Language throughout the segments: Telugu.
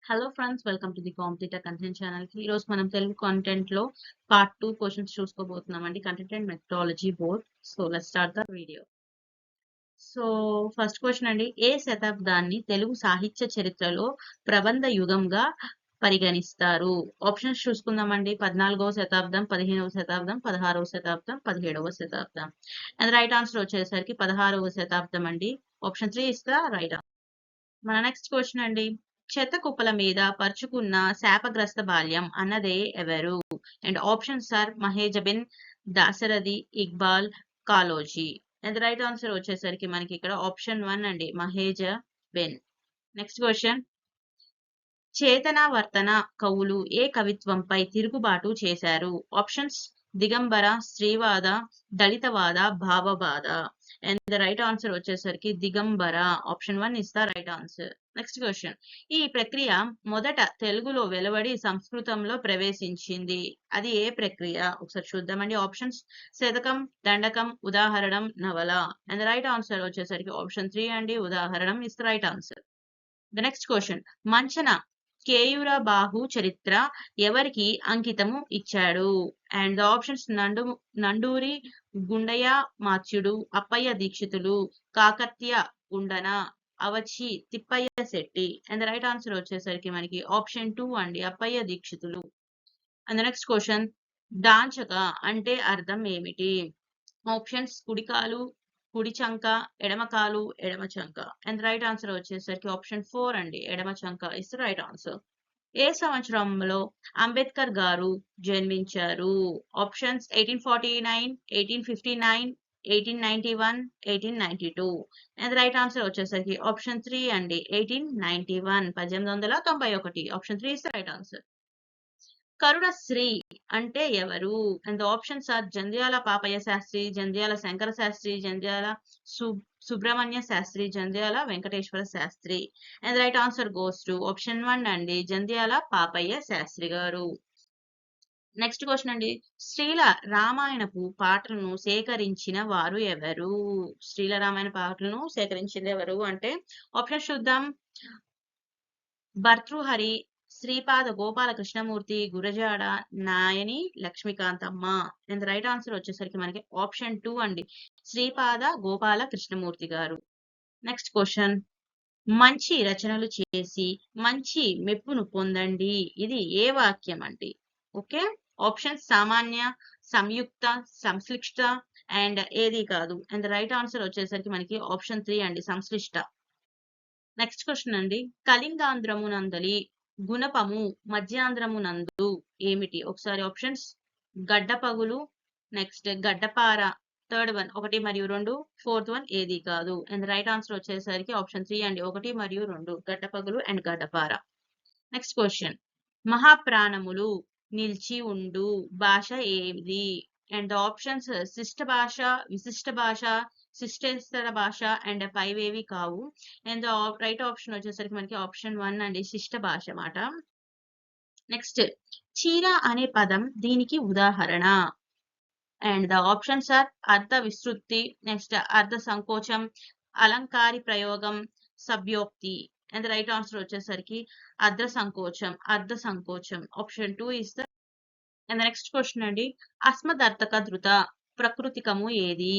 Hello friends, welcome to the competitor content channel కి. ఈరోజు మనం తెలుగు కంటెంట్ లో పార్ట్ 2 క్వశ్చన్స్ చూసుకోబోతున్నామండి. Content and methodology both. So let's start the video. So first question అండి, ఏ శతాబ్దాన్ని తెలుగు సాహిత్య చరిత్రలో ప్రబంధ యుగంగా పరిగణిస్తారు? ఆప్షన్స్ చూసుకుందామండి. 14వ శతాబ్దం, 15వ శతాబ్దం, 16వ శతాబ్దం, 17వ శతాబ్దం. అండ్ రైట్ ఆన్సర్ వచ్చేసరికి 16వ శతాబ్దం అండి. Option 3 is the right answer. మన నెక్స్ట్ క్వశ్చన్ అండి, చెత్త కుప్పల మీద పరుచుకున్న శాపగ్రస్త బాల్యం అన్నదే ఎవరు? And options are Mahejabeen, Dasarathi, Iqbal, Kaloji. And right answer వచ్చేసరికి మనకి ఇక్కడ ఆప్షన్ 1 అండి, మహేజబిన్. నెక్స్ట్ క్వశ్చన్, చేతనావర్తన కవులు ఏ కవిత్వంపై తిరుగుబాటు చేశారు? ఆప్షన్స్ దిగంబర, స్త్రీవాద, దళితవాద, భావవాద. అండ్ ద రైట్ ఆన్సర్ వచ్చేసరికి దిగంబర. Option 1 is the right answer. Next question, ఈ ప్రక్రియ మొదట తెలుగులో వెలువడి సంస్కృతంలో ప్రవేశించింది. అది ఏ ప్రక్రియ? ఒకసారి చూద్దామండి. ఆప్షన్స్ శతకం, దండకం, ఉదాహరణం, నవల. అండ్ ద రైట్ ఆన్సర్ వచ్చేసరికి ఆప్షన్ 3 అండి, ఉదాహరణం is the right answer. The next question, Manchana Keyura Bahu Charitra ఎవరికి అంకితము ఇచ్చాడు? And the options Nanduri Gundaya Matyudu, Appayya Dikshitulu, Kakatya Gundana, Avachi Tippayya Setti. And the right answer వచ్చేసరికి మనకి ఆప్షన్ 2 అండి, Appayya Dikshitulu. And the next question, డాంచక అంటే అర్థం ఏమిటి? ఆప్షన్స్ కుడికాలు, కుడి చంక, ఎడమకాలు, ఎడమ చంక. అండ్ రైట్ ఆన్సర్ వచ్చేసరికి ఆప్షన్ 4 అండి, ఎడమ చంక ఇస్ రైట్ ఆన్సర్. ఏ సంవత్సరంలో అంబేద్కర్ గారు జన్మించారు? ఆప్షన్స్ 1849, 1859, 1891, 1892. అండ్ రైట్ ఆన్సర్ వచ్చేసరికి ఆప్షన్ 3 అండి, 1891, 1891. Option 3 is right answer. Karunasri అంటే ఎవరు? And options are Jandhyala Papayya Sastri, Jandhyala Sankara Sastri, Jandhyala Subrahmanya Sastri, Jandhyala Venkateswara Sastri. And right answer goes to option 1 అండి, జంధ్యాల పాపయ్య శాస్త్రి గారు. నెక్స్ట్ క్వశ్చన్ అండి, శ్రీల రామాయణపు పాటలను సేకరించిన వారు ఎవరు? శ్రీల రామాయణ పాటలను సేకరించింది ఎవరు అంటే ఆప్షన్ చూద్దాం. Bhartrihari, Sripada Gopala Krishnamurthy, Gurajada Nayani Lakshmikanthamma. And right answer వచ్చేసరికి మనకి ఆప్షన్ 2 అండి, శ్రీపాద గోపాల కృష్ణమూర్తి గారు. నెక్స్ట్ క్వశ్చన్, మంచి రచనలు చేసి మంచి మెప్పును పొందండి, ఇది ఏ వాక్యం అండి? ఓకే, ఆప్షన్ సామాన్య, సంయుక్త, సంశ్లిష్ట అండ్ ఏది కాదు. అండ్ రైట్ ఆన్సర్ వచ్చేసరికి మనకి ఆప్షన్ 3 అండి, సంశ్లిష్ట. నెక్స్ట్ క్వశ్చన్ అండి, కళింగాంధ్రమునందలి గుణపము మధ్యాంధ్రమునందు ఏమిటి? ఒకసారి ఆప్షన్స్ గడ్డపగులు, నెక్స్ట్ గడ్డపార, థర్డ్ వన్ 1 మరియు 2, ఫోర్త్ వన్ ఏది కాదు. అండ్ రైట్ ఆన్సర్ వచ్చేసరికి ఆప్షన్ 3 అండి, 1 మరియు 2, గడ్డపగులు అండ్ గడ్డపార. నెక్స్ట్ క్వశ్చన్, మహాప్రాణములు నిలిచి ఉండు భాష ఏది? అండ్ ఆప్షన్స్ శిష్ట భాష, విశిష్ట భాష, శిష్టేతర భాష అండ్ 5 ఏవి కావు. అండ్ రైట్ ఆప్షన్ వచ్చేసరికి మనకి ఆప్షన్ 1 అండి, శిష్ట భాష మాట. నెక్స్ట్, చీర అనే పదం దీనికి ఉదాహరణ? అండ్ ద ఆప్షన్స్ ఆర్ అర్థ విస్తృతి, నెక్స్ట్ అర్థ సంకోచం, అలంకారి ప్రయోగం, సభ్యోక్తి. అండ్ రైట్ ఆన్సర్ వచ్చేసరికి అర్ధ సంకోచం, అర్ధ సంకోచం. Option 2 is the. And next question అండి, అస్మదర్థక ధృత ప్రకృతికము ఏది?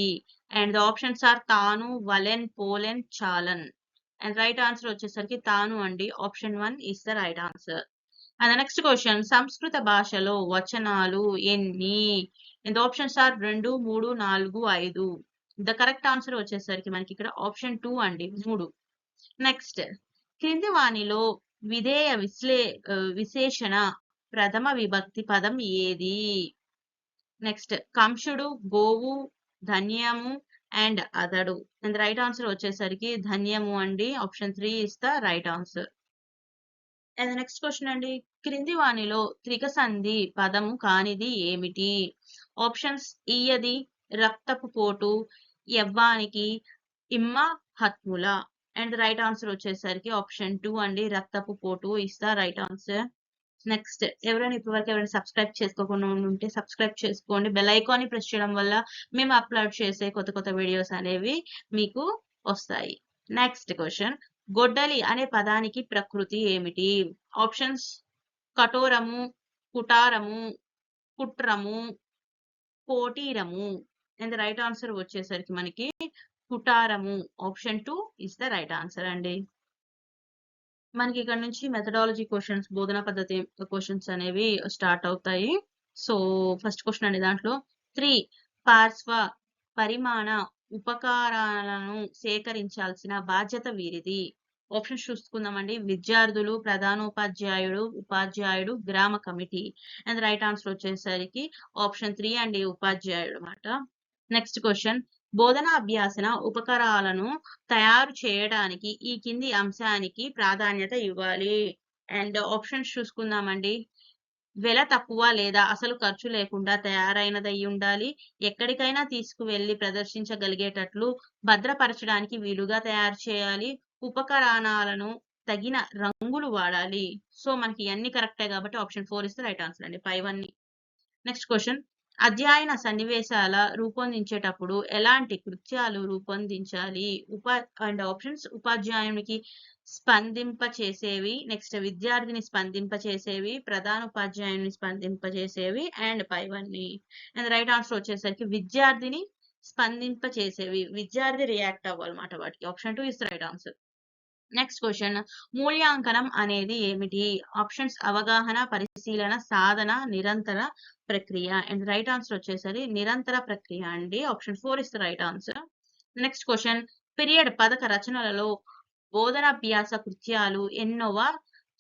అండ్ ద ఆప్షన్స్ ఆర్ తాను, వలెన్, పోలెన్, చాలన్. అండ్ రైట్ ఆన్సర్ వచ్చేసరికి తాను అండి, option 1 is the right answer. And next question, సంస్కృత భాషలో వచనాలు ఎన్ని? And options are 2, 3, 4, 5. The correct answer వచ్చేసరికి మనకి ఇక్కడ ఆప్షన్ 2 అండి, 3. నెక్స్ట్, క్రింది వాణిలో విధేయ విశేషణ ప్రథమ విభక్తి పదం ఏది? నెక్స్ట్, కంసుడు, గోవు, ధన్యము అండ్ అతడు. అండ్ రైట్ ఆన్సర్ వచ్చేసరికి ధన్యము అండి, option 3 is the right answer. And next question అండి, క్రింది వాణిలో త్రికసంధి పదము కానిది ఏమిటి? ఆప్షన్స్ ఈయది, రక్తపు పోటు, యవ్వానికి, ఇమ్మ హత్ముల. అండ్ రైట్ ఆన్సర్ వచ్చేసరికి ఆప్షన్ 2 అండి, రక్తపు పోటు is the right answer. Next, ఎవరైనా ఇప్పటివరకు ఎవరైనా సబ్స్క్రైబ్ చేసుకోకుండా ఉంటే సబ్స్క్రైబ్ చేసుకోండి. బెల్ ఐకాన్ ని ప్రెస్ చేయడం వల్ల మేము అప్లోడ్ చేసే కొత్త కొత్త వీడియోస్ అనేవి మీకు వస్తాయి. నెక్స్ట్ క్వశ్చన్, గొడ్డలి అనే పదానికి ప్రకృతి ఏమిటి? ఆప్షన్స్ కఠోరము, కుటారము, కుట్రము, కోటీరము. అండ్ ద రైట్ ఆన్సర్ వచ్చేసరికి మనకి కుటారము. Option 2 is the right answer అండి. మనకి ఇక్కడ నుంచి మెథడాలజీ క్వశ్చన్స్, బోధనా పద్ధతి క్వశ్చన్స్ అనేవి స్టార్ట్ అవుతాయి. సో ఫస్ట్ క్వశ్చన్ అండి దాంట్లో 3 పార్శ్వ పరిమాణ ఉపకారాలను సేకరించాల్సిన బాధ్యత వీరిది. ఆప్షన్స్ చూసుకుందామండి. విద్యార్థులు, ప్రధానోపాధ్యాయుడు, ఉపాధ్యాయుడు, గ్రామ కమిటీ. అండ్ రైట్ ఆన్సర్ వచ్చేసరికి ఆప్షన్ 3 అండి, ఉపాధ్యాయుడు అన్నమాట. నెక్స్ట్ క్వశ్చన్ బోధనా అభ్యాసన ఉపకరాలను తయారు చేయడానికి ఈ కింది అంశానికి ప్రాధాన్యత ఇవ్వాలి. అండ్ ఆప్షన్స్ చూసుకుందామండి. వెల తక్కువ లేదా అసలు ఖర్చు లేకుండా తయారైనదై ఉండాలి. ఎక్కడికైనా తీసుకువెళ్లి ప్రదర్శించగలిగేటట్లు భద్రపరచడానికి వీలుగా తయారు చేయాలి. ఉపకరణాలను తగిన రంగులు వాడాలి. సో మనకి అన్ని కరెక్టే కాబట్టి option 4 is the right answer అండి, పైవన్నీ. నెక్స్ట్ క్వశ్చన్ అధ్యయన సన్నివేశాల రూపొందించేటప్పుడు ఎలాంటి కృత్యాలు రూపొందించాలి? అండ్ ఆప్షన్స్ ఉపాధ్యాయునికి స్పందింపచేసేవి, నెక్స్ట్ విద్యార్థిని స్పందింపచేసేవి, ప్రధానోపాధ్యాయుని స్పందింపచేసేవి అండ్ పైవన్నీ. అండ్ రైట్ ఆన్సర్ వచ్చేసరికి విద్యార్థిని స్పందింపచేసేవి. విద్యార్థి రియాక్ట్ అవ్వాలన్నమాట వాటికి. Option 2 is right answer. Next question మూల్యాంకనం అనేది ఏమిటి? ఆప్షన్స్ అవగాహన, పరిశీలన, సాధన, నిరంతర ప్రక్రియ. అండ్ రైట్ ఆన్సర్ వచ్చేసరి నిరంతర ప్రక్రియ అండి. Option 4 is the right answer. Next question period పథక రచనలలో బోధనాభ్యాస కృత్యాలు ఎన్నవ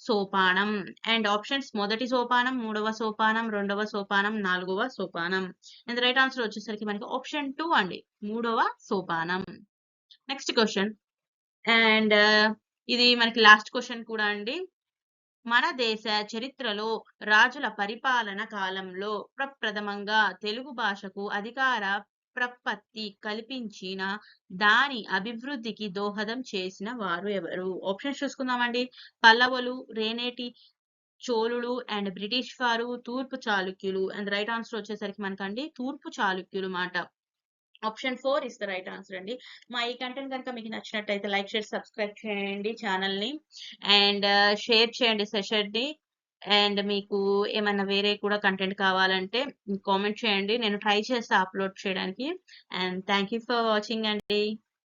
సోపానం? అండ్ ఆప్షన్స్ మొదటి సోపానం, మూడవ సోపానం, రెండవ సోపానం, నాలుగవ సోపానం. అండ్ రైట్ ఆన్సర్ వచ్చేసరికి మనకి ఆప్షన్ 2 అండి, మూడవ సోపానం. నెక్స్ట్ క్వశ్చన్ అండ్ ఇది మనకి లాస్ట్ క్వశ్చన్ కూడా అండి. మన దేశ చరిత్రలో రాజుల పరిపాలన కాలంలో ప్రప్రథమంగా తెలుగు భాషకు అధికార ప్రపత్తి కల్పించిన దాని అభివృద్ధికి దోహదం చేసిన వారు ఎవరు? ఆప్షన్స్ చూసుకుందామండి. పల్లవులు, రేనేటి చోళులు అండ్ బ్రిటిష్ వారు, తూర్పు చాళుక్యులు. అండ్ రైట్ ఆన్సర్ వచ్చేసరికి మనకండి తూర్పు చాళుక్యులు మాట. Option 4 is the right answer అండి. మా ఈ కంటెంట్ కనుక మీకు నచ్చినట్టయితే లైక్ చేసి సబ్స్క్రైబ్ చేయండి ఛానల్ని అండ్ షేర్ చేయండి సెషన్ని. అండ్ మీకు ఏమన్నా వేరే కూడా కంటెంట్ కావాలంటే కామెంట్ చేయండి, నేను ట్రై చేస్తా అప్లోడ్ చేయడానికి. And thank you for watching అండి.